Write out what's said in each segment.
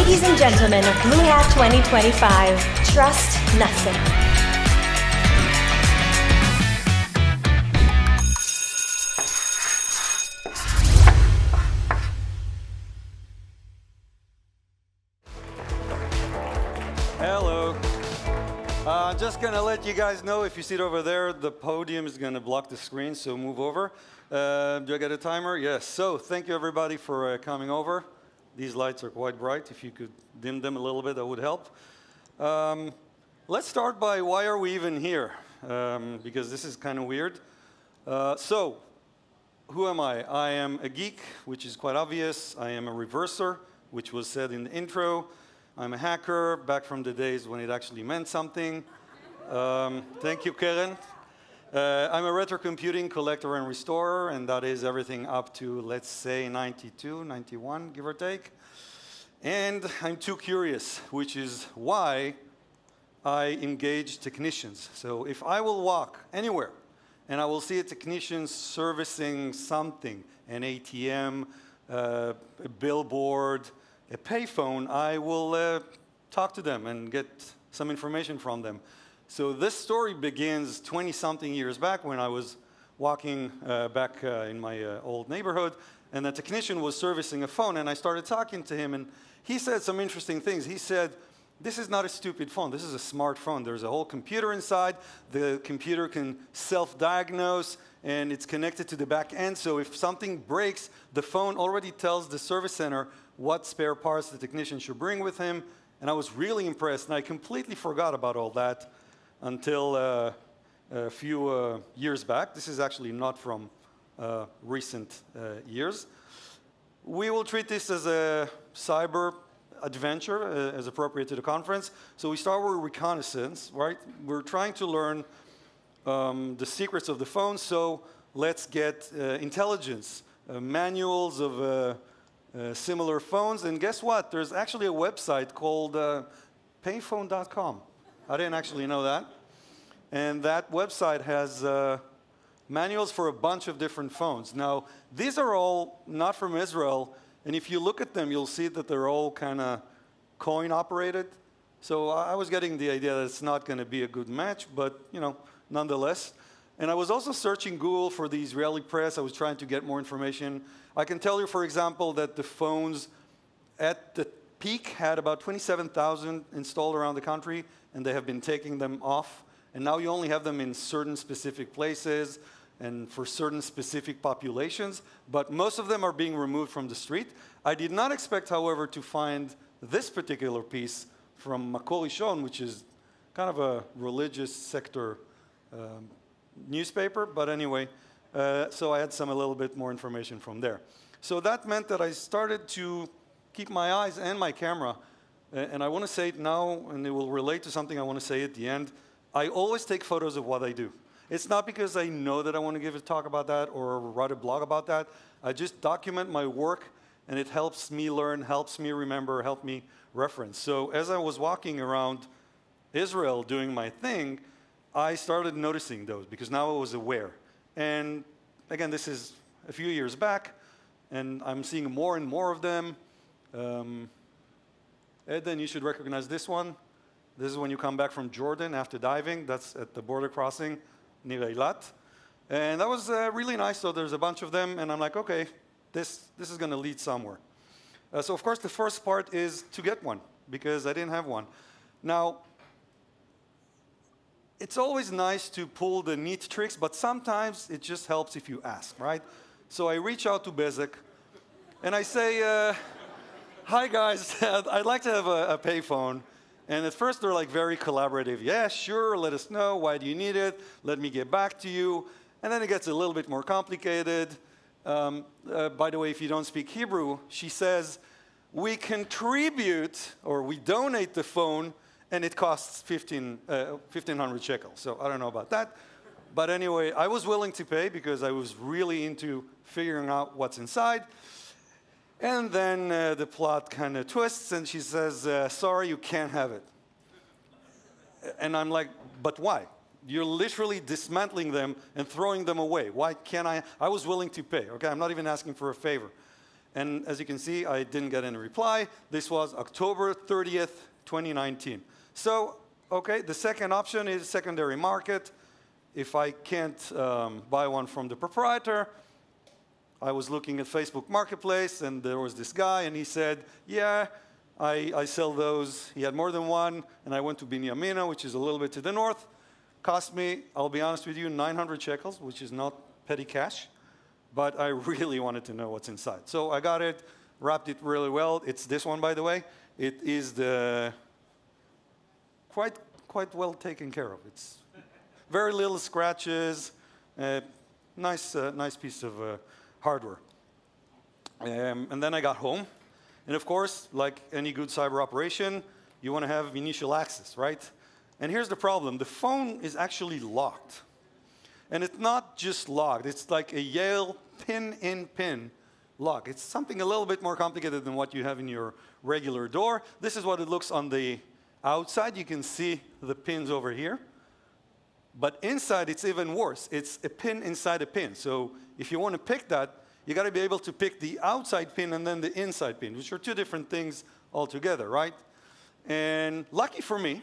Ladies and gentlemen of BlueHat 2025, trust nothing. Hello. Just gonna let you guys know, if you sit over there, the podium is gonna block the screen, so move over. Do I get a timer? Yes. So thank you everybody for coming over. These lights are quite bright. If you could dim them a little bit, that would help. Let's start by why are we even here? Because this is kind of weird. So, who am I? I am a geek, which is quite obvious. I am a reverser, which was said in the intro. I'm a hacker, back from the days when it actually meant something. Thank you, Karen. I'm a retro computing collector and restorer, and that is everything up to, let's say, 92, 91, give or take. And I'm too curious, which is why I engage technicians. So if I will walk anywhere, and I will see a technician servicing something, an ATM, a billboard, a payphone, I will talk to them and get some information from them. So this story begins 20-something years back when I was walking back in my old neighborhood, and the technician was servicing a phone, and I started talking to him, and he said some interesting things. He said, this is not a stupid phone, this is a smartphone. There's a whole computer inside. The computer can self-diagnose, and it's connected to the back end, so if something breaks, the phone already tells the service center what spare parts the technician should bring with him, and I was really impressed, and I completely forgot about all that until a few years back. This is actually not from recent years. We will treat this as a cyber adventure, as appropriate to the conference. So we start with reconnaissance, right? We're trying to learn the secrets of the phone, so let's get intelligence, manuals of similar phones, and guess what? There's actually a website called Payphone.com. I didn't actually know that. And that website has manuals for a bunch of different phones. Now, these are all not from Israel, and if you look at them, you'll see that they're all kind of coin-operated. So I was getting the idea that it's not going to be a good match, but you know, nonetheless. And I was also searching Google for the Israeli press. I was trying to get more information. I can tell you, for example, that the phones at the peak had about 27,000 installed around the country, and they have been taking them off. And now you only have them in certain specific places and for certain specific populations, but most of them are being removed from the street. I did not expect, however, to find this particular piece from Makor Rishon, which is kind of a religious sector newspaper, but anyway, so I had a little bit more information from there. So that meant that I started to keep my eyes and my camera, and I want to say it now, and it will relate to something I want to say at the end. I always take photos of what I do. It's not because I know that I want to give a talk about that or write a blog about that. I just document my work, and it helps me learn, helps me remember, helps me reference. So as I was walking around Israel doing my thing, I started noticing those because now I was aware. And again, this is a few years back, and I'm seeing more and more of them. Eden, you should recognize this one. This is when you come back from Jordan after diving. That's at the border crossing near Eilat. And that was really nice. So there's a bunch of them, and I'm like, okay, this is going to lead somewhere. So of course, the first part is to get one, because I didn't have one. Now, it's always nice to pull the neat tricks, but sometimes it just helps if you ask, right? So I reach out to Bezek, and I say, hi guys, I'd like to have a payphone. And at first they're like very collaborative. Yeah, sure, let us know. Why do you need it? Let me get back to you. And then it gets a little bit more complicated. By the way, if you don't speak Hebrew, she says, we contribute, or we donate the phone, and it costs 1,500 shekels. So I don't know about that. But anyway, I was willing to pay because I was really into figuring out what's inside. And then the plot kind of twists, and she says, sorry, you can't have it. And I'm like, but why? You're literally dismantling them and throwing them away. Why can't I? I was willing to pay, okay? I'm not even asking for a favor. And as you can see, I didn't get any reply. This was October 30th, 2019. So, okay, the second option is secondary market. If I can't buy one from the proprietor, I was looking at Facebook Marketplace, and there was this guy, and he said, yeah, I sell those. He had more than one, and I went to Binyamina, which is a little bit to the north. Cost me, I'll be honest with you, 900 shekels, which is not petty cash, but I really wanted to know what's inside. So I got it, wrapped it really well. It's this one, by the way. It is the quite well taken care of. It's very little scratches, nice piece of hardware. And then I got home. And of course, like any good cyber operation, you want to have initial access, right? And here's the problem. The phone is actually locked. And it's not just locked. It's like a Yale pin-in-pin lock. It's something a little bit more complicated than what you have in your regular door. This is what it looks on the outside. You can see the pins over here. But inside, it's even worse. It's a pin inside a pin. So if you want to pick that, you got to be able to pick the outside pin and then the inside pin, which are two different things altogether, right? And lucky for me,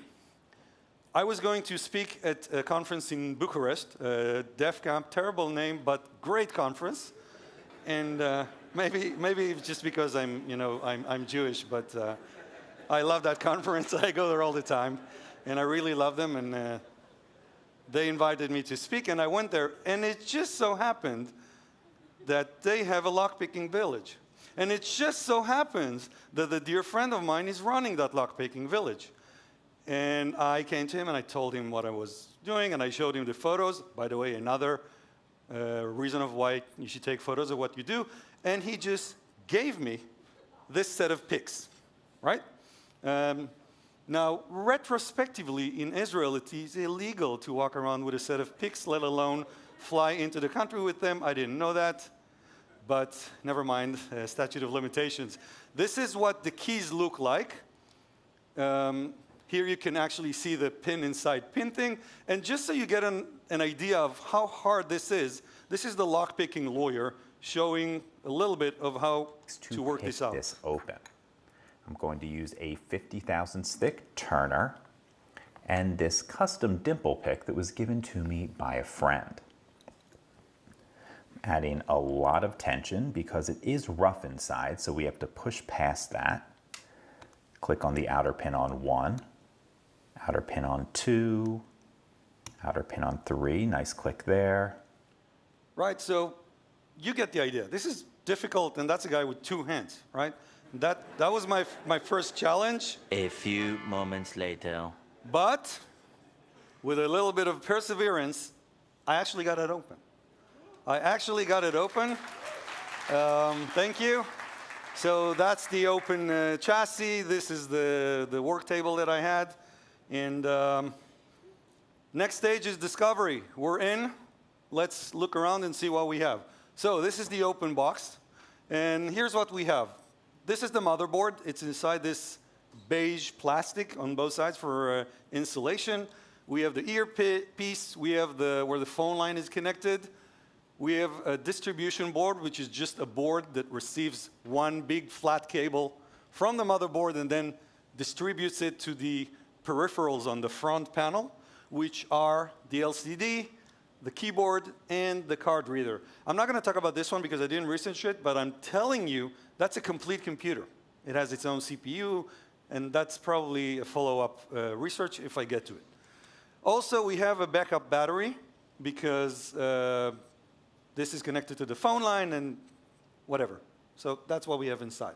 I was going to speak at a conference in Bucharest, DevCamp, terrible name, but great conference. And maybe just because I'm Jewish, but I love that conference. I go there all the time, and I really love them. And they invited me to speak, and I went there. And it just so happened that they have a lockpicking village. And it just so happens that a dear friend of mine is running that lockpicking village. And I came to him and I told him what I was doing, and I showed him the photos. By the way, another reason of why you should take photos of what you do. And he just gave me this set of pics, right? Now, retrospectively, in Israel, it is illegal to walk around with a set of pics, let alone fly into the country with them. I didn't know that, but never mind, statute of limitations. This is what the keys look like. Here you can actually see the pin inside pin thing. And just so you get an idea of how hard this is the lockpicking lawyer showing a little bit of how to work this out. This open. I'm going to use a 50 thousandths thick turner and this custom dimple pick that was given to me by a friend. Adding a lot of tension because it is rough inside, so we have to push past that. Click on the outer pin on 1, outer pin on 2, outer pin on 3, nice click there. Right, so you get the idea. This is difficult, and that's a guy with 2 hands, right? That was my first challenge. A few moments later. But with a little bit of perseverance, I actually got it open. Thank you. So that's the open chassis. This is the work table that I had. And next stage is discovery. We're in. Let's look around and see what we have. So this is the open box. And here's what we have. This is the motherboard. It's inside this beige plastic on both sides for insulation. We have the earpiece. We have where the phone line is connected. We have a distribution board, which is just a board that receives one big flat cable from the motherboard and then distributes it to the peripherals on the front panel, which are the LCD, the keyboard, and the card reader. I'm not going to talk about this one because I didn't research it, but I'm telling you, that's a complete computer. It has its own CPU, and that's probably a follow-up research if I get to it. Also, we have a backup battery because this is connected to the phone line and whatever. So that's what we have inside.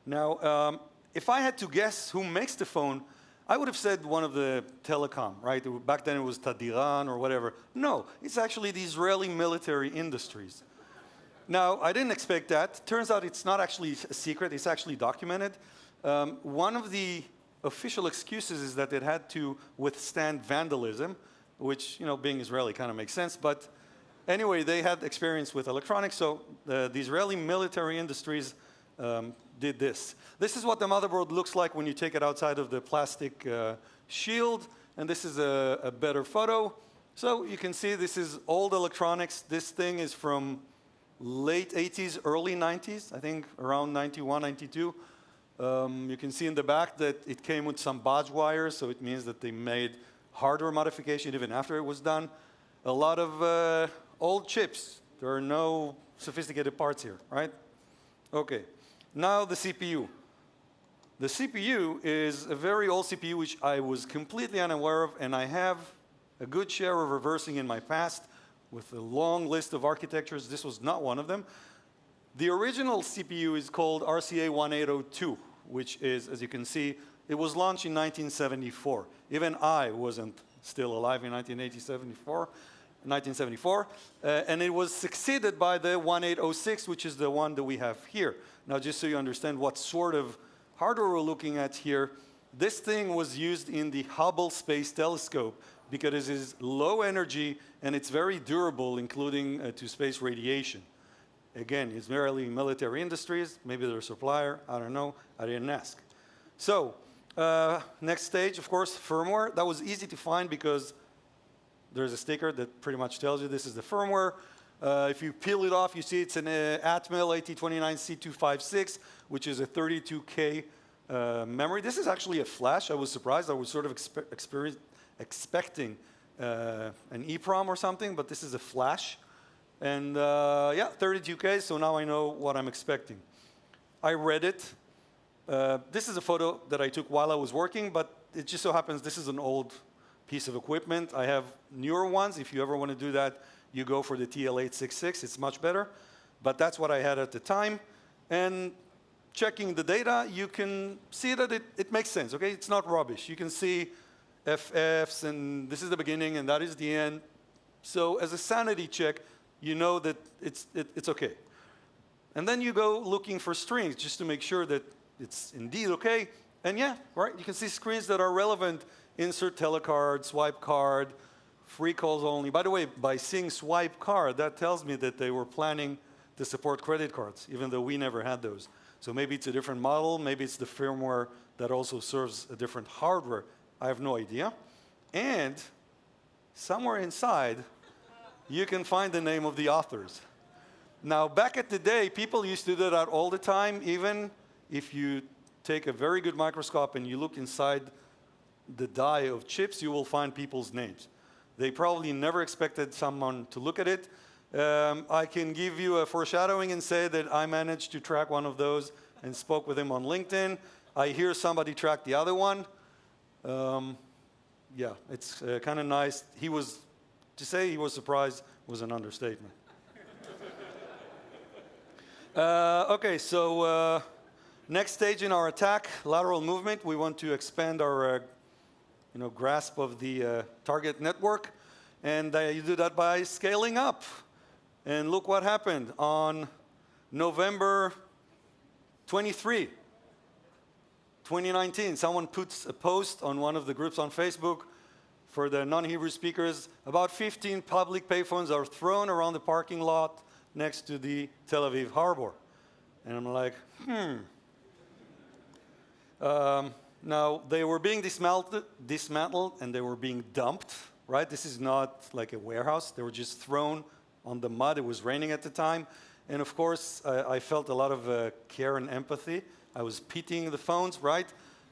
Now, if I had to guess who makes the phone, I would have said one of the telecom, right? Back then it was Tadiran or whatever. No, it's actually the Israeli military industries. Now, I didn't expect that. Turns out it's not actually a secret. It's actually documented. One of the official excuses is that it had to withstand vandalism, which, being Israeli kind of makes sense. But anyway, they had experience with electronics, so the Israeli military industries did this. This is what the motherboard looks like when you take it outside of the plastic shield, and this is a better photo. So you can see this is old electronics. This thing is from late 80s, early 90s, I think around 91, 92. You can see in the back that it came with some bodge wires, so it means that they made hardware modification even after it was done. A lot of old chips. There are no sophisticated parts here, right? Okay, now the CPU. The CPU is a very old CPU which I was completely unaware of, and I have a good share of reversing in my past with a long list of architectures. This was not one of them. The original CPU is called RCA 1802, which is, as you can see, it was launched in 1974. Even I wasn't still alive in 1974. And it was succeeded by the 1806, which is the one that we have here. Now, just so you understand what sort of hardware we're looking at here, this thing was used in the Hubble Space Telescope because it is low energy and it's very durable, including to space radiation. Again, it's merely military industries. Maybe they're a supplier. I don't know. I didn't ask. So next stage, of course, firmware. That was easy to find because there's a sticker that pretty much tells you this is the firmware. If you peel it off, you see it's an Atmel AT29C256, which is a 32K memory. This is actually a flash. I was surprised. I was sort of expecting an EEPROM or something, but this is a flash. And yeah, 32K, so now I know what I'm expecting. I read it. This is a photo that I took while I was working, but it just so happens this is an old piece of equipment. I have newer ones. If you ever want to do that, you go for the TL866. It's much better. But that's what I had at the time. And checking the data, you can see that it makes sense, okay? It's not rubbish. You can see FFs, and this is the beginning, and that is the end. So as a sanity check, you know that it's okay. And then you go looking for strings just to make sure that it's indeed okay. And yeah, right, you can see screens that are relevant. Insert telecard, swipe card, free calls only. By the way, by seeing swipe card, that tells me that they were planning to support credit cards, even though we never had those. So maybe it's a different model. Maybe it's the firmware that also serves a different hardware. I have no idea. And somewhere inside, you can find the name of the authors. Now, back at the day, people used to do that all the time. Even if you take a very good microscope and you look inside the die of chips, you will find people's names. They probably never expected someone to look at it. I can give you a foreshadowing and say that I managed to track one of those and spoke with him on LinkedIn. I hear somebody track the other one. Yeah, it's kind of nice. To say he was surprised was an understatement. Okay, so next stage in our attack, lateral movement. We want to expand our grasp of the target network. And you do that by scaling up. And look what happened on November 23, 2019. Someone puts a post on one of the groups on Facebook for the non-Hebrew speakers. About 15 public payphones are thrown around the parking lot next to the Tel Aviv harbor. And I'm like, now, they were being dismantled, and they were being dumped, right? This is not like a warehouse. They were just thrown on the mud. It was raining at the time. And of course, I felt a lot of care and empathy. I was pitying the phones, right?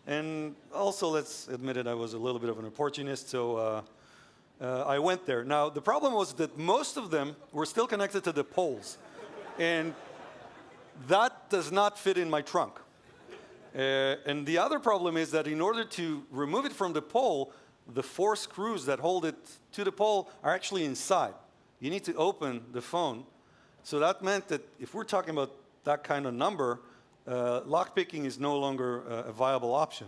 And also, let's admit it, I was a little bit of an opportunist, so I went there. Now, the problem was that most of them were still connected to the poles. And that does not fit in my trunk. And the other problem is that in order to remove it from the pole, the 4 screws that hold it to the pole are actually inside. You need to open the phone. So that meant that if we're talking about that kind of number, lockpicking is no longer a viable option.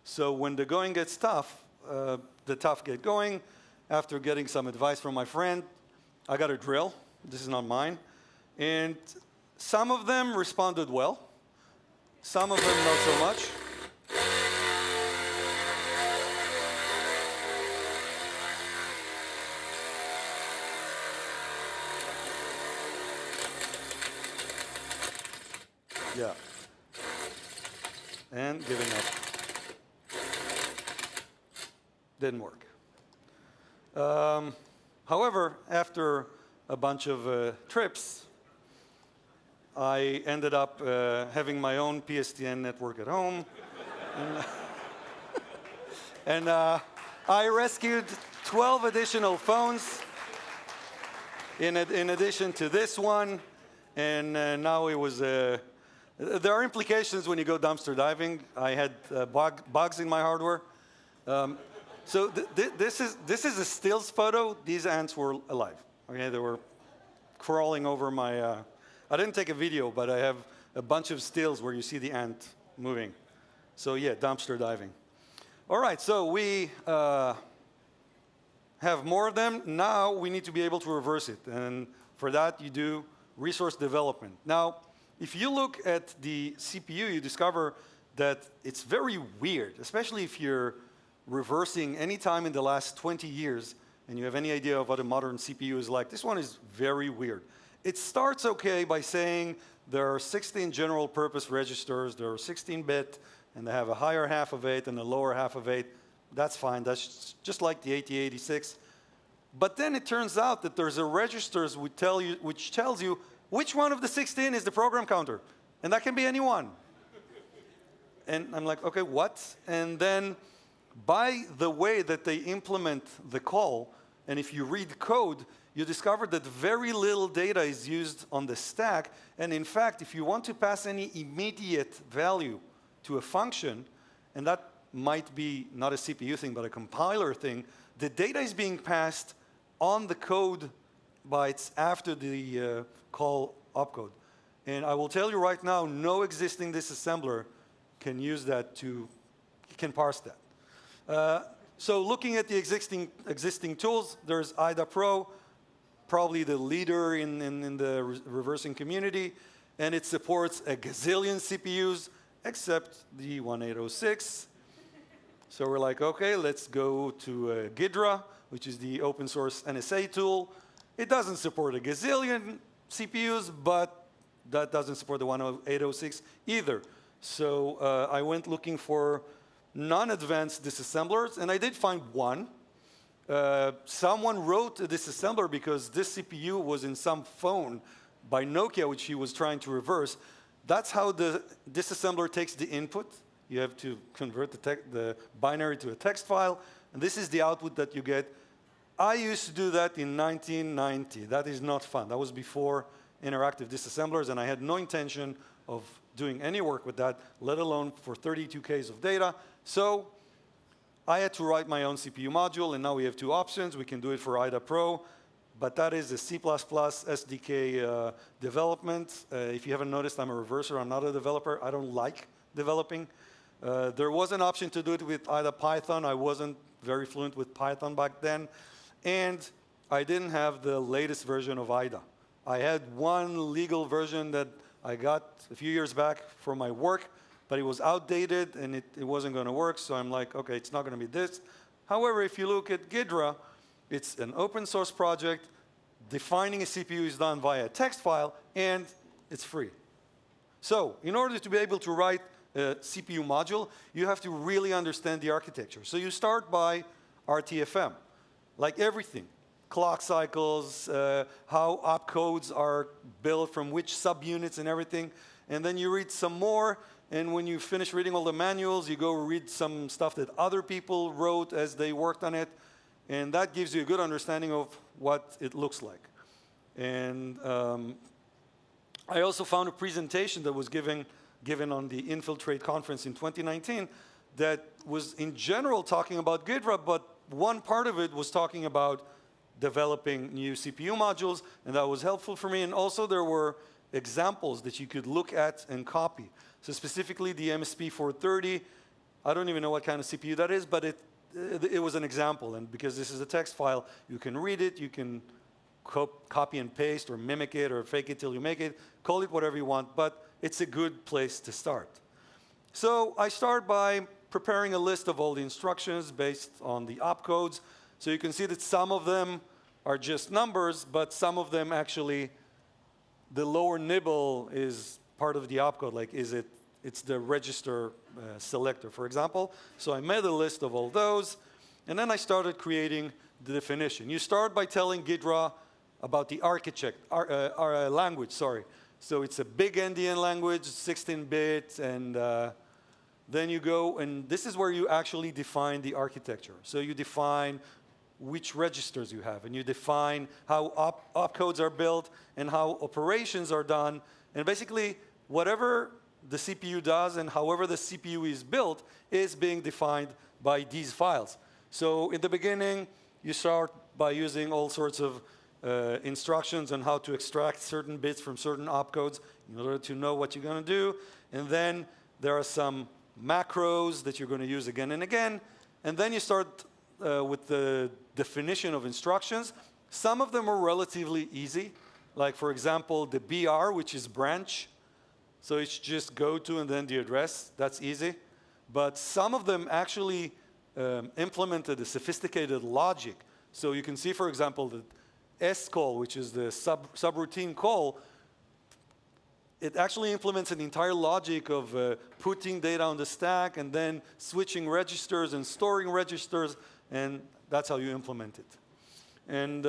So when the going gets tough, the tough get going. After getting some advice from my friend, I got a drill. This is not mine. And some of them responded well. Some of them not so much. Yeah. And giving up. Didn't work. However, after a bunch of trips, I ended up having my own PSTN network at home. And I rescued 12 additional phones in addition to this one. And now it was, there are implications when you go dumpster diving. I had bugs in my hardware. So this is a stills photo. These ants were alive. Okay, they were crawling over my, I didn't take a video, but I have a bunch of stills where you see the ant moving. So yeah, dumpster diving. All right, so we have more of them. Now we need to be able to reverse it. And for that, you do resource development. Now, if you look at the CPU, you discover that it's very weird, especially if you're reversing any time in the last 20 years and you have any idea of what a modern CPU is like. This one is very weird. It starts okay by saying there are 16 general purpose registers, there are 16-bit, and they have a higher half of 8 and a lower half of 8. That's fine. That's just like the 8086. But then it turns out that there's a register which tells you which one of the 16 is the program counter. And that can be any one. And I'm like, OK, what? And then by the way that they implement the call, and if you read code, you discover that very little data is used on the stack. And in fact, if you want to pass any immediate value to a function, and that might be not a CPU thing, but a compiler thing, the data is being passed on the code bytes after the call opcode. And I will tell you right now, no existing disassembler can use that can parse that. So looking at the existing tools, there's IDA Pro, probably the leader in the reversing community, and it supports a gazillion CPUs, except the 1806. So we're like, OK, let's go to Ghidra, which is the open source NSA tool. It doesn't support a gazillion CPUs, but that doesn't support the 1806 either. So I went looking for non-advanced disassemblers, and I did find one. Someone wrote a disassembler because this CPU was in some phone by Nokia, which he was trying to reverse. That's how the disassembler takes the input. You have to convert the binary to a text file, and this is the output that you get. I used to do that in 1990. That is not fun. That was before interactive disassemblers, and I had no intention of doing any work with that, let alone for 32Ks of data. So I had to write my own CPU module, and now we have two options. We can do it for IDA Pro, but that is a C++ SDK development. If you haven't noticed, I'm a reverser. I'm not a developer. I don't like developing. There was an option to do it with IDA Python. I wasn't very fluent with Python back then. And I didn't have the latest version of IDA. I had one legal version that I got a few years back for my work, but it was outdated and it wasn't going to work. So I'm like, OK, it's not going to be this. However, if you look at Ghidra, it's an open source project. Defining a CPU is done via a text file, and it's free. So in order to be able to write a CPU module, you have to really understand the architecture. So you start by RTFM, like everything. Clock cycles, how opcodes are built from which subunits and everything. And then you read some more, and when you finish reading all the manuals, you go read some stuff that other people wrote as they worked on it. And that gives you a good understanding of what it looks like. And I also found a presentation that was given on the Infiltrate conference in 2019 that was in general talking about Ghidra, but one part of it was talking about developing new CPU modules, and that was helpful for me. And also there were examples that you could look at and copy. So specifically the MSP 430, I don't even know what kind of CPU that is, but it was an example. And because this is a text file, you can read it, you can copy and paste or mimic it or fake it till you make it, call it whatever you want, but it's a good place to start. So I start by preparing a list of all the instructions based on the opcodes. So you can see that some of them are just numbers, but some of them actually, the lower nibble is part of the opcode. Like, it's the register selector, for example. So I made a list of all those, and then I started creating the definition. You start by telling Ghidra about the architect, language, sorry. So it's a big endian language, 16-bit, and then you go, and this is where you actually define the architecture. So you define which registers you have, and you define how opcodes are built and how operations are done. And basically, whatever the CPU does and however the CPU is built is being defined by these files. So in the beginning, you start by using all sorts of instructions on how to extract certain bits from certain opcodes in order to know what you're going to do. And then there are some macros that you're going to use again and again. And then you start with the definition of instructions. Some of them are relatively easy. Like, for example, the BR, which is branch. So it's just go to and then the address. That's easy. But some of them actually implemented a sophisticated logic. So you can see, for example, the S call, which is the subroutine call, it actually implements an entire logic of putting data on the stack and then switching registers and storing registers, and that's how you implement it. And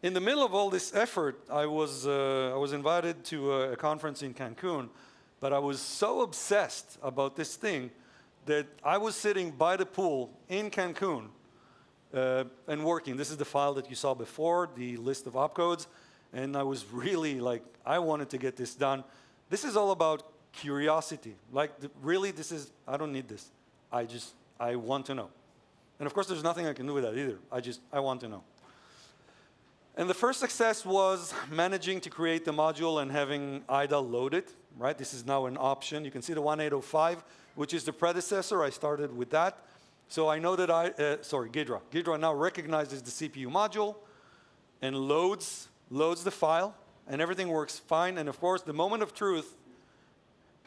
in the middle of all this effort, I was invited to a conference in Cancun, but I was so obsessed about this thing that I was sitting by the pool in Cancun and working. This is the file that you saw before, the list of opcodes. And I was really like, I wanted to get this done. This is all about curiosity. Like, really, this is, I don't need this. I want to know. And of course, there's nothing I can do with that either. I want to know. And the first success was managing to create the module and having IDA loaded, right? This is now an option. You can see the 1805, which is the predecessor. I started with that. So I know that Ghidra. Ghidra now recognizes the CPU module and loads the file, and everything works fine. And of course, the moment of truth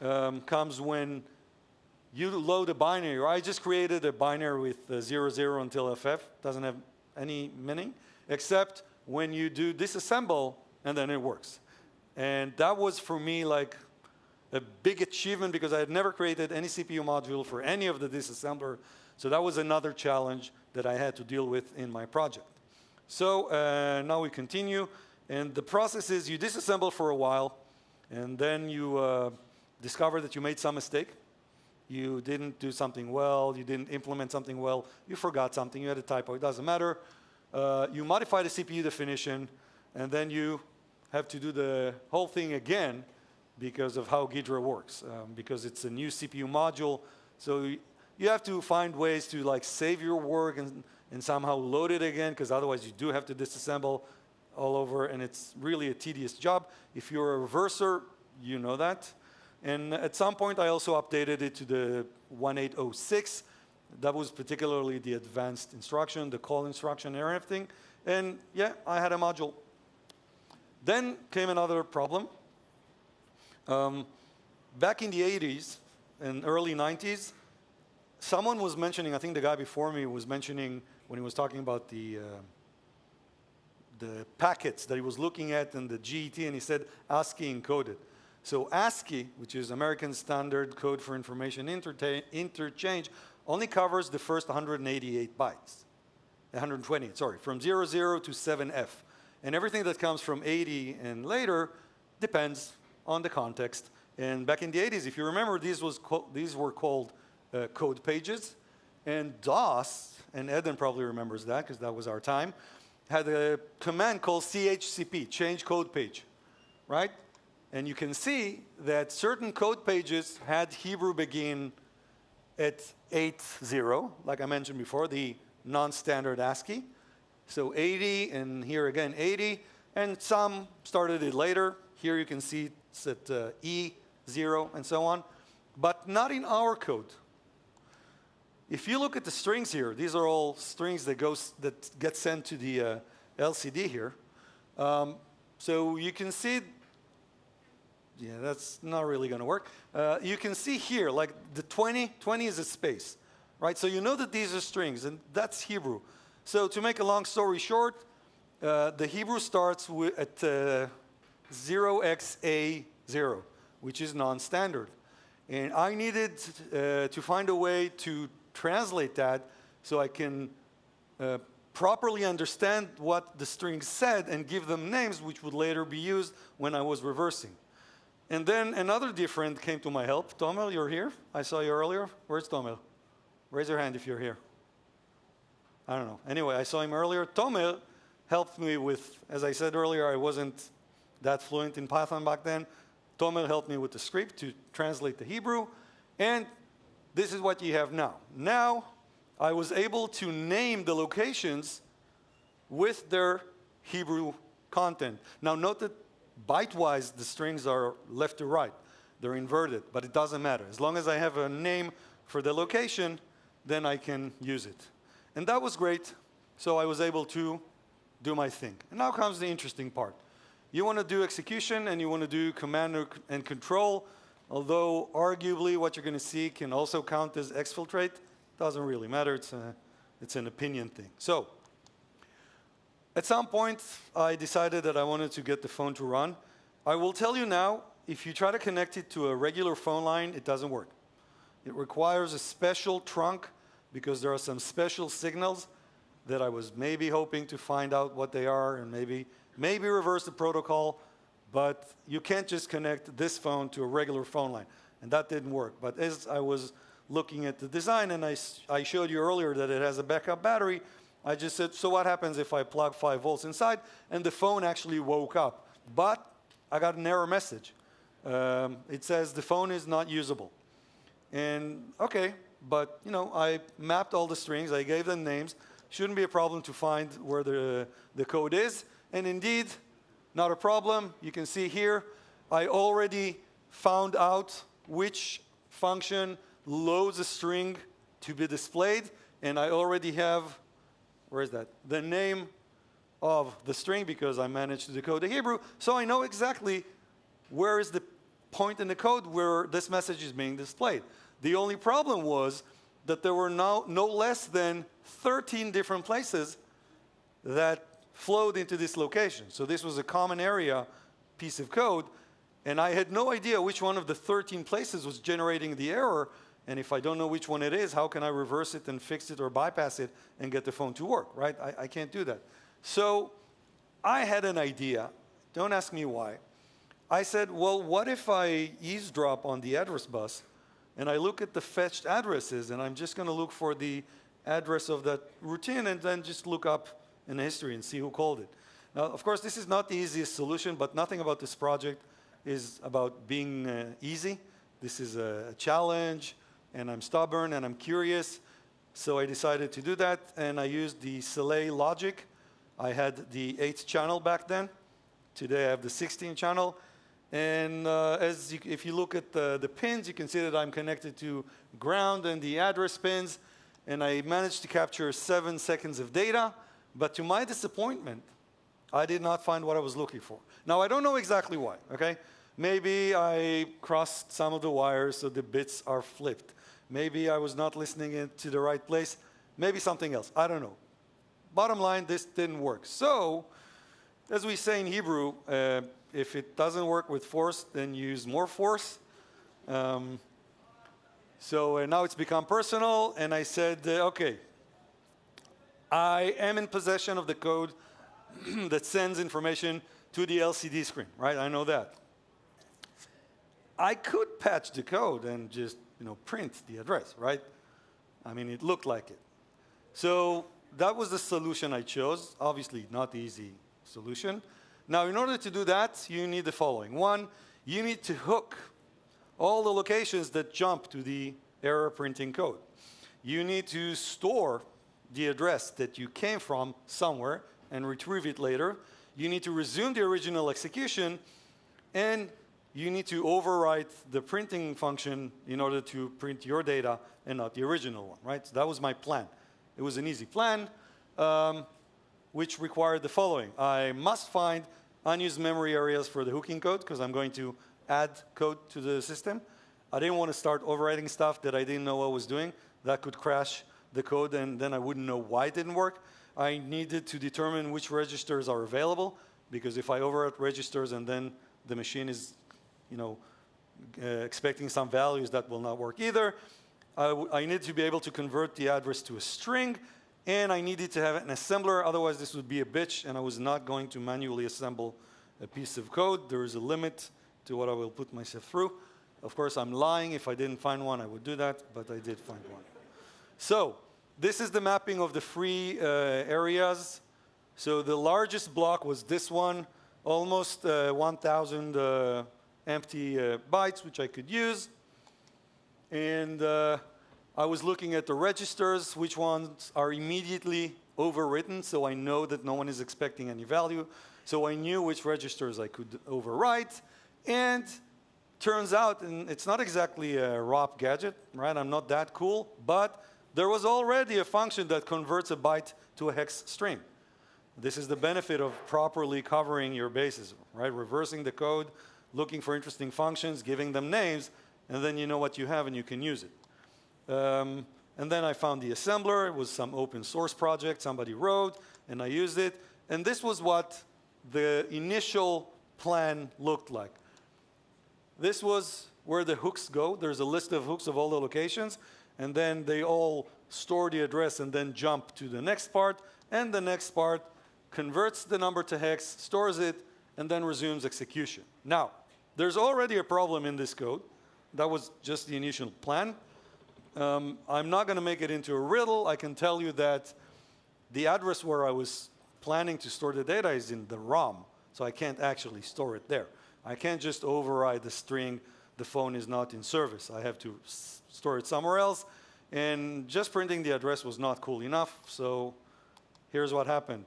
comes when you load a binary. I just created a binary with 00 until FF. Doesn't have any meaning, except when you do disassemble, and then it works. And that was, for me, like a big achievement, because I had never created any CPU module for any of the disassembler. So that was another challenge that I had to deal with in my project. So now we continue. And the process is you disassemble for a while, and then you discover that you made some mistake. You didn't do something well. You didn't implement something well. You forgot something. You had a typo. It doesn't matter. You modify the CPU definition, and then you have to do the whole thing again because of how Ghidra works, because it's a new CPU module. So you have to find ways to like save your work and somehow load it again, because otherwise you do have to disassemble all over, and it's really a tedious job. If you're a reverser, you know that. And at some point, I also updated it to the 1806. That was particularly the advanced instruction, the call instruction, and everything. And yeah, I had a module. Then came another problem. Back in the 80s and early 90s, someone was mentioning, I think the guy before me was mentioning when he was talking about the packets that he was looking at and the GET, and he said ASCII encoded. So ASCII, which is American Standard Code for Information Interchange, only covers the first 188 bytes. 120, sorry, from 00 to 7F. And everything that comes from 80 and later depends on the context. And back in the 80s, if you remember, these were called code pages. And DOS, and Eden probably remembers that because that was our time, had a command called chcp, change code page, right? And you can see that certain code pages had Hebrew begin at 8.0, like I mentioned before, the non-standard ASCII. So 80, and here again 80, and some started it later. Here you can see it's at E0 and so on, but not in our code. If you look at the strings here, these are all strings that get sent to the LCD here. So you can see, yeah, that's not really going to work. You can see here, like the 20 is a space, right? So you know that these are strings, and that's Hebrew. So to make a long story short, the Hebrew starts at 0xa0, which is non-standard. And I needed to find a way to translate that so I can properly understand what the string said and give them names which would later be used when I was reversing. And then another different came to my help. Tomel, you're here? I saw you earlier. Where's Tomel? Raise your hand if you're here. I don't know. Anyway, I saw him earlier. Tomel helped me with, as I said earlier, I wasn't that fluent in Python back then. Tomel helped me with the script to translate the Hebrew. And this is what you have now. Now, I was able to name the locations with their Hebrew content. Now, note that byte-wise, the strings are left to right. They're inverted, but it doesn't matter. As long as I have a name for the location, then I can use it. And that was great, so I was able to do my thing. And now comes the interesting part. You want to do execution, and you want to do command and control, although arguably what you're going to see can also count as exfiltrate. Doesn't really matter, it's an opinion thing. So, at some point, I decided that I wanted to get the phone to run. I will tell you now, if you try to connect it to a regular phone line, it doesn't work. It requires a special trunk because there are some special signals that I was maybe hoping to find out what they are and maybe reverse the protocol, but you can't just connect this phone to a regular phone line, and that didn't work. But as I was looking at the design, and I showed you earlier that it has a backup battery, I just said, so what happens if I plug 5 volts inside? And the phone actually woke up. But I got an error message. It says the phone is not usable. And okay, but you know, I mapped all the strings, I gave them names. Shouldn't be a problem to find where the code is. And indeed, not a problem. You can see here, I already found out which function loads a string to be displayed, and I already have, where is that? The name of the string because I managed to decode the Hebrew, so I know exactly where is the point in the code where this message is being displayed. The only problem was that there were no less than 13 different places that flowed into this location. So this was a common area piece of code, and I had no idea which one of the 13 places was generating the error. And if I don't know which one it is, how can I reverse it and fix it or bypass it and get the phone to work, right? I can't do that. So I had an idea. Don't ask me why. I said, well, what if I eavesdrop on the address bus and I look at the fetched addresses and I'm just going to look for the address of that routine and then just look up in the history and see who called it. Now, of course, this is not the easiest solution, but nothing about this project is about being easy. This is a challenge. And I'm stubborn and I'm curious, so I decided to do that, and I used the Soleil logic. I had the 8th channel back then. Today I have the 16th channel, and if you look at the pins, you can see that I'm connected to ground and the address pins, and I managed to capture 7 seconds of data, but to my disappointment, I did not find what I was looking for. Now, I don't know exactly why, okay? Maybe I crossed some of the wires so the bits are flipped. Maybe I was not listening to the right place. Maybe something else. I don't know. Bottom line, this didn't work. So, as we say in Hebrew, if it doesn't work with force, then use more force. So now it's become personal, and I said, okay, I am in possession of the code that sends information to the LCD screen, right? I know that. I could patch the code and just print the address, right? I mean, it looked like it. So that was the solution I chose. Obviously, not the easy solution. Now, in order to do that, you need the following. One, you need to hook all the locations that jump to the error printing code. You need to store the address that you came from somewhere and retrieve it later. You need to resume the original execution, and you need to overwrite the printing function in order to print your data and not the original one, right? So that was my plan. It was an easy plan, which required the following. I must find unused memory areas for the hooking code because I'm going to add code to the system. I didn't want to start overwriting stuff that I didn't know what I was doing. That could crash the code, and then I wouldn't know why it didn't work. I needed to determine which registers are available, because if I overwrite registers and then the machine is expecting some values, that will not work either. I need to be able to convert the address to a string, and I needed to have an assembler, otherwise this would be a bitch, and I was not going to manually assemble a piece of code. There is a limit to what I will put myself through. Of course, I'm lying. If I didn't find one, I would do that, but I did find one. So this is the mapping of the three areas. So the largest block was this one, almost 1,000 empty bytes, which I could use. And I was looking at the registers, which ones are immediately overwritten, so I know that no one is expecting any value. So I knew which registers I could overwrite. And turns out, and it's not exactly a ROP gadget, right? I'm not that cool, but there was already a function that converts a byte to a hex string. This is the benefit of properly covering your bases, right? Reversing the code, looking for interesting functions, giving them names, and then you know what you have and you can use it. And then I found the assembler. It was some open source project somebody wrote, and I used it. And this was what the initial plan looked like. This was where the hooks go. There's a list of hooks of all the locations, and then they all store the address and then jump to the next part, and the next part converts the number to hex, stores it, and then resumes execution. Now, there's already a problem in this code. That was just the initial plan. I'm not going to make it into a riddle. I can tell you that the address where I was planning to store the data is in the ROM, so I can't actually store it there. I can't just override the string, the phone is not in service. I have to store it somewhere else, and just printing the address was not cool enough, so here's what happened.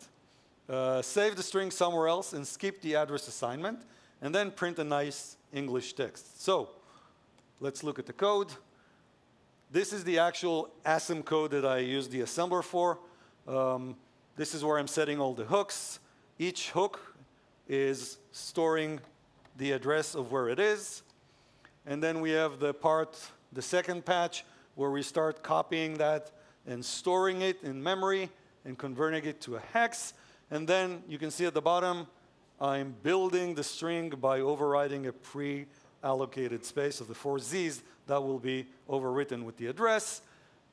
Save the string somewhere else and skip the address assignment, and then print a nice English text. So let's look at the code. This is the actual ASM code that I use the assembler for. This is where I'm setting all the hooks. Each hook is storing the address of where it is. And then we have the part, the second patch, where we start copying that and storing it in memory and converting it to a hex. And then you can see at the bottom, I'm building the string by overriding a pre-allocated space of the 4 Z's that will be overwritten with the address.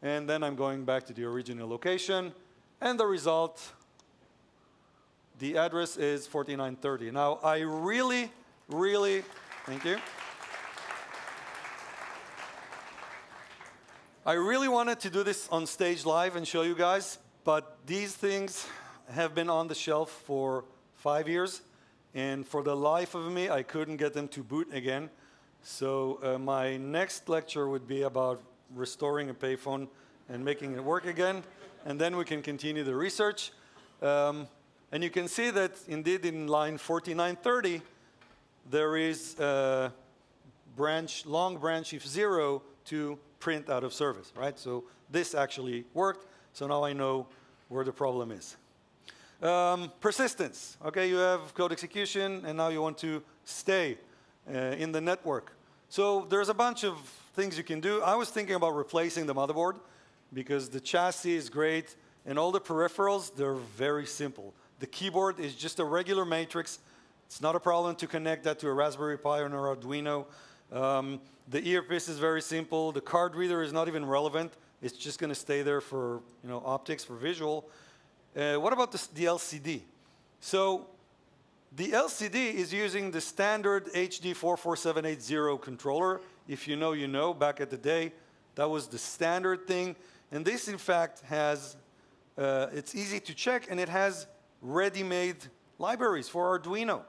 And then I'm going back to the original location. And the result, the address is 4930. Now, I really, thank you. I really wanted to do this on stage live and show you guys, but these things have been on the shelf for 5 years. And for the life of me, I couldn't get them to boot again. So my next lecture would be about restoring a payphone and making it work again. And then we can continue the research. And you can see that indeed in line 4930, there is a branch, long branch if 0 to print out of service, right? So this actually worked. So now I know where the problem is. Persistence. Okay, you have code execution, and now you want to stay in the network. So there's a bunch of things you can do. I was thinking about replacing the motherboard because the chassis is great, and all the peripherals, they're very simple. The keyboard is just a regular matrix. It's not a problem to connect that to a Raspberry Pi or an Arduino. The earpiece is very simple. The card reader is not even relevant. It's just going to stay there for optics, for visual. What about the LCD? So the LCD is using the standard HD44780 controller. If you know, you know. Back at the day, that was the standard thing. And this, in fact, has, it's easy to check, and it has ready-made libraries for Arduino.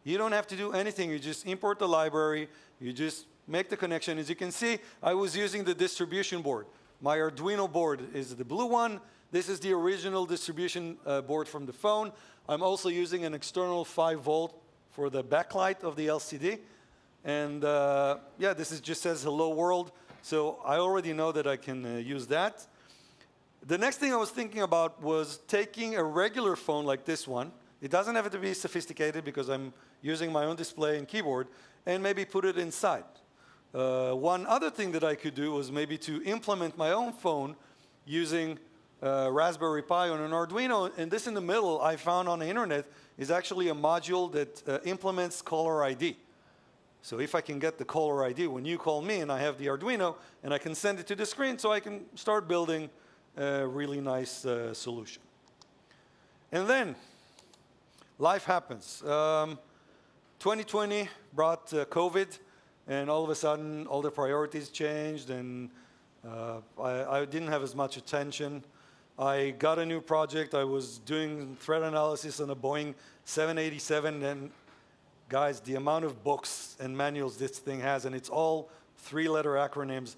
You don't have to do anything. You just import the library. You just make the connection. As you can see, I was using the distribution board. My Arduino board is the blue one. This is the original distribution board from the phone. I'm also using an external 5-volt for the backlight of the LCD. And yeah, this is just says hello world. So I already know that I can use that. The next thing I was thinking about was taking a regular phone like this one. It doesn't have to be sophisticated because I'm using my own display and keyboard, and maybe put it inside. One other thing that I could do was maybe to implement my own phone using Raspberry Pi on an Arduino, and this in the middle I found on the internet is actually a module that implements caller ID. So if I can get the caller ID when you call me and I have the Arduino, and I can send it to the screen so I can start building a really nice solution. And then life happens. 2020 brought COVID, and all of a sudden all the priorities changed, and I didn't have as much attention. I got a new project. I was doing threat analysis on a Boeing 787, and guys, the amount of books and manuals this thing has, and it's all three-letter acronyms.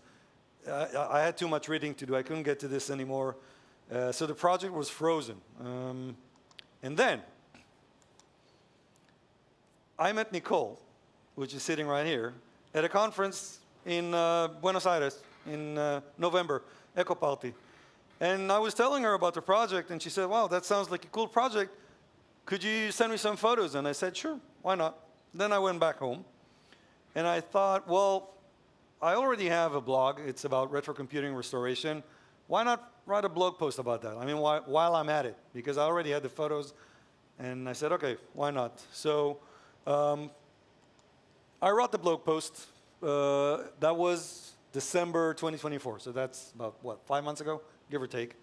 I had too much reading to do. I couldn't get to this anymore. So the project was frozen. And then I met Nicole, which is sitting right here, at a conference in Buenos Aires in November, Eco Party. And I was telling her about the project, and she said, wow, that sounds like a cool project. Could you send me some photos? And I said, sure, why not? Then I went back home, and I thought, well, I already have a blog. It's about retro computing restoration. Why not write a blog post about that? I mean, while I'm at it, because I already had the photos, and I said, okay, why not? So I wrote the blog post. That was December 2024, so that's about, what, 5 months ago, give or take.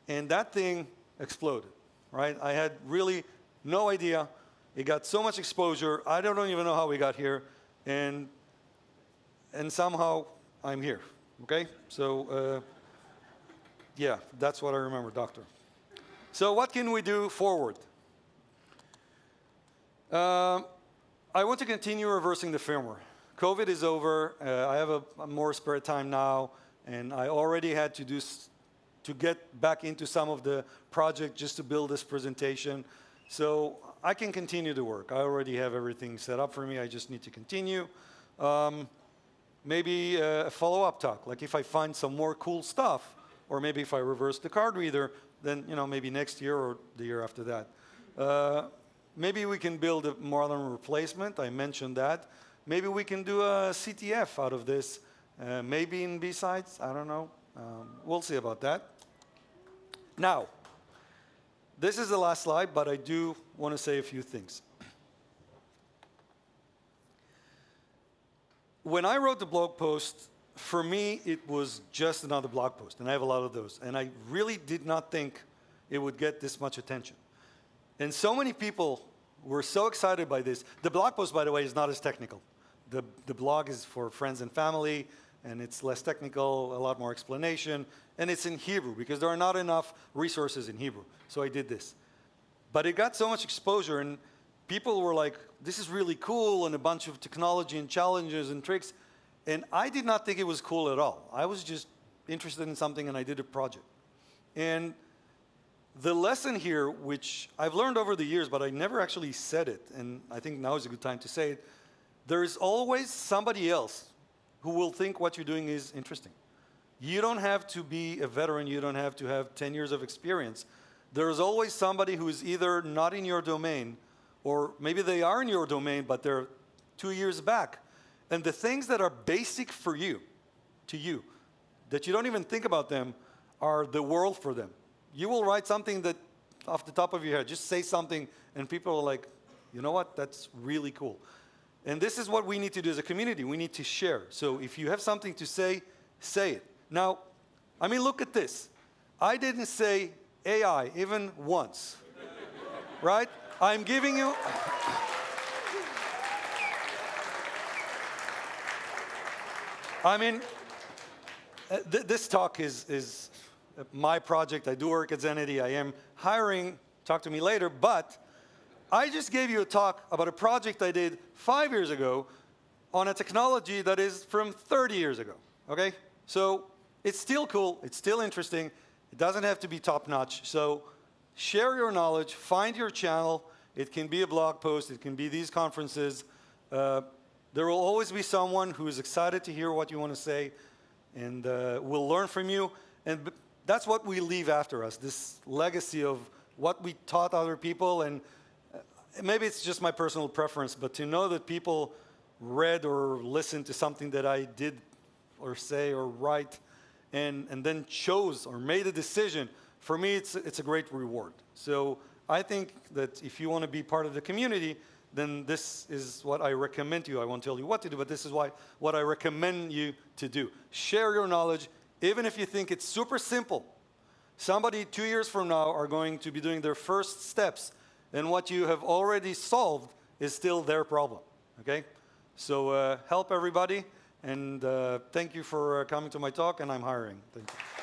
And that thing exploded, right? I had really no idea. It got so much exposure. I don't even know how we got here. And somehow I'm here, okay? So yeah, that's what I remember, doctor. So what can we do forward? I want to continue reversing the firmware. COVID is over. I have a more spare time now, and I already had to get back into some of the project just to build this presentation. So I can continue the work. I already have everything set up for me. I just need to continue. Maybe a follow-up talk, like if I find some more cool stuff, or maybe if I reverse the card reader, then maybe next year or the year after that. Maybe we can build a modern replacement. I mentioned that. Maybe we can do a CTF out of this. Maybe in B-sides, I don't know. We'll see about that. Now, this is the last slide, but I do want to say a few things. When I wrote the blog post, for me, it was just another blog post, and I have a lot of those. And I really did not think it would get this much attention. And so many people were so excited by this. The blog post, by the way, is not as technical. The blog is for friends and family, and it's less technical, a lot more explanation, and it's in Hebrew, because there are not enough resources in Hebrew. So I did this. But it got so much exposure, and people were like, this is really cool, and a bunch of technology and challenges and tricks. And I did not think it was cool at all. I was just interested in something, and I did a project. And the lesson here, which I've learned over the years, but I never actually said it, and I think now is a good time to say it, there is always somebody else who will think what you're doing is interesting. You don't have to be a veteran. You don't have to have 10 years of experience. There is always somebody who is either not in your domain, or maybe they are in your domain, but they're 2 years back. And the things that are basic for you, to you, that you don't even think about them, are the world for them. You will write something that, off the top of your head, just say something, and people are like, you know what, that's really cool. And this is what we need to do as a community. We need to share. So if you have something to say, say it. Now, I mean, look at this. I didn't say AI even once, right? I'm giving you... I mean, this talk is my project. I do work at Zenity. I am hiring, talk to me later, but I just gave you a talk about a project I did 5 years ago on a technology that is from 30 years ago, okay? So it's still cool. It's still interesting. It doesn't have to be top-notch. So share your knowledge. Find your channel. It can be a blog post. It can be these conferences. There will always be someone who is excited to hear what you want to say, and will learn from you. And that's what we leave after us, this legacy of what we taught other people. And maybe it's just my personal preference, but to know that people read or listened to something that I did or say or write, and then chose or made a decision, for me, it's a great reward. So I think that if you want to be part of the community, then this is what I recommend to you. I won't tell you what to do, but this is what I recommend you to do. Share your knowledge, even if you think it's super simple. Somebody 2 years from now are going to be doing their first steps, and what you have already solved is still their problem, okay? So help everybody, and thank you for coming to my talk, and I'm hiring. Thank you.